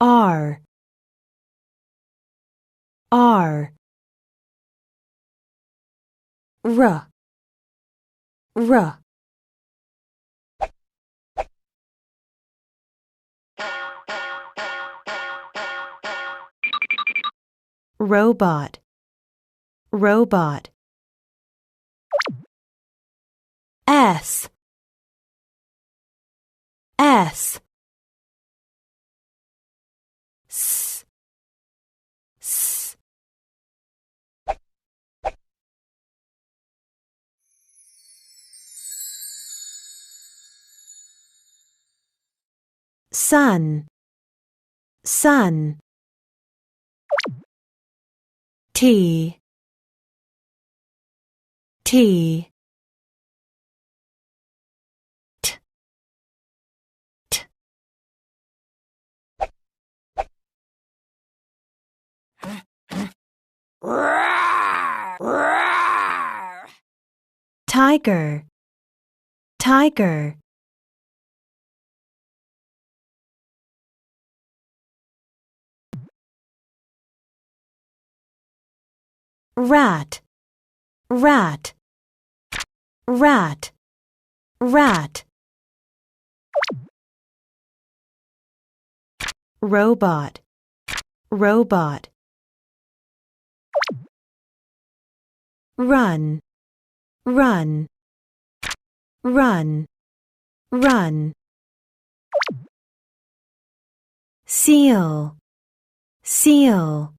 R R R R Robot Robot S S S S Sun Sun T T T T Tiger Tiger Rat Rat Rat Rat Robot Robot Run Run Run Run Seal Seal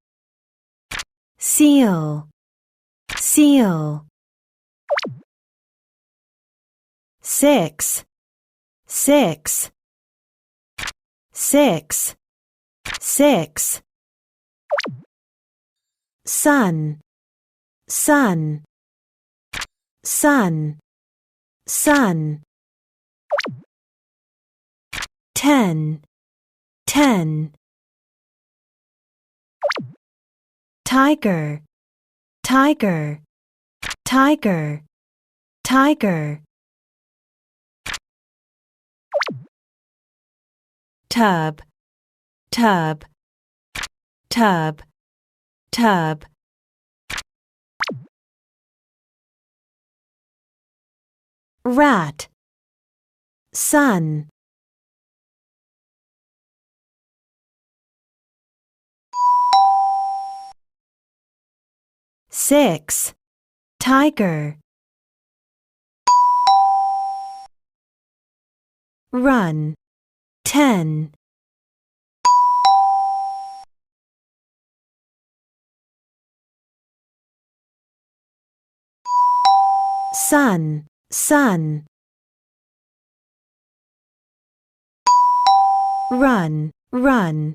Seal Seal Six Six Six Six Sun Sun Sun Sun 10 10 Tiger Tiger Tiger Tiger Tub Tub Tub Tub Rat Sun Six Tiger Run 10 Sun Sun Run Run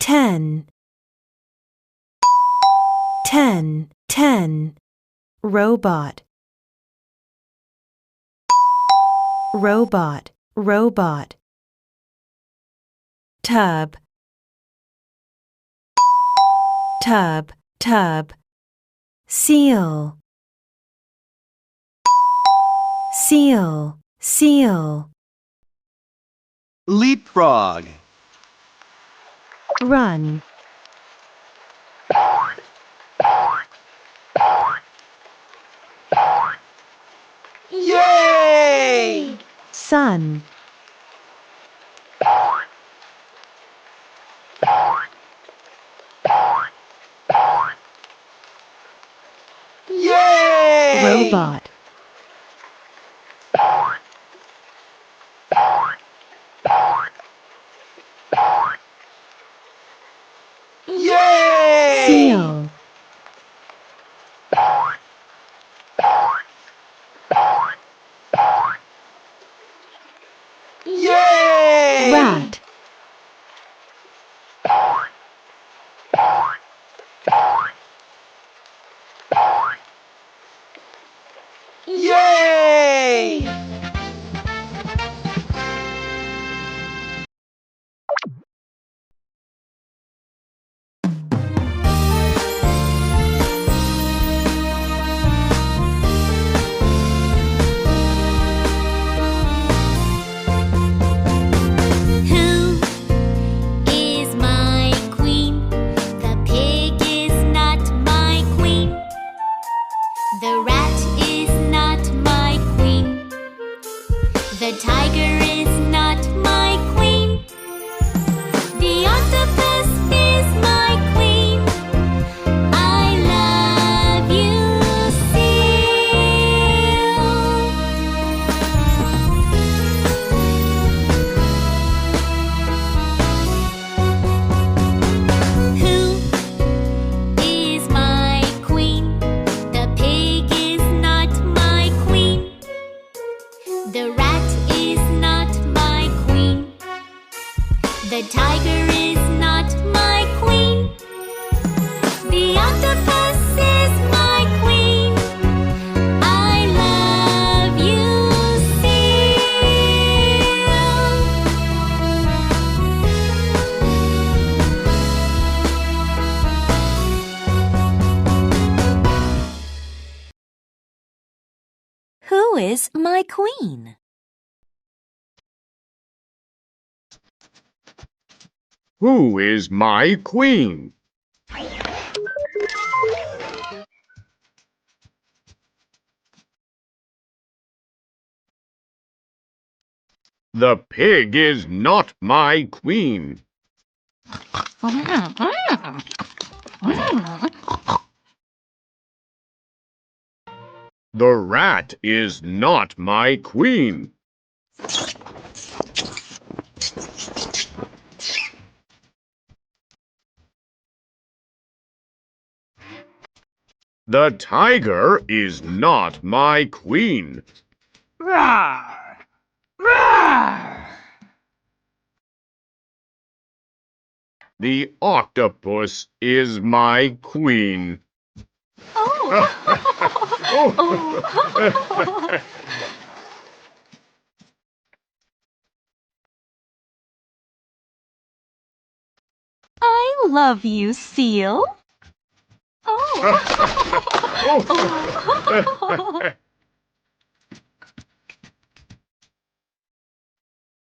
10 10 10 Robot Robot Robot Tub Tub Tub Seal Seal Seal Leapfrog. Run Yay! Sun Yay! Robot Yay! Seal Yay! Rat The tiger is not my queen. The octopus is my queen. I love you, seal. Who is my queen? Who is my queen? The pig is not my queen. The rat is not my queen. The tiger is not my queen. The octopus is my queen. I love you, seal.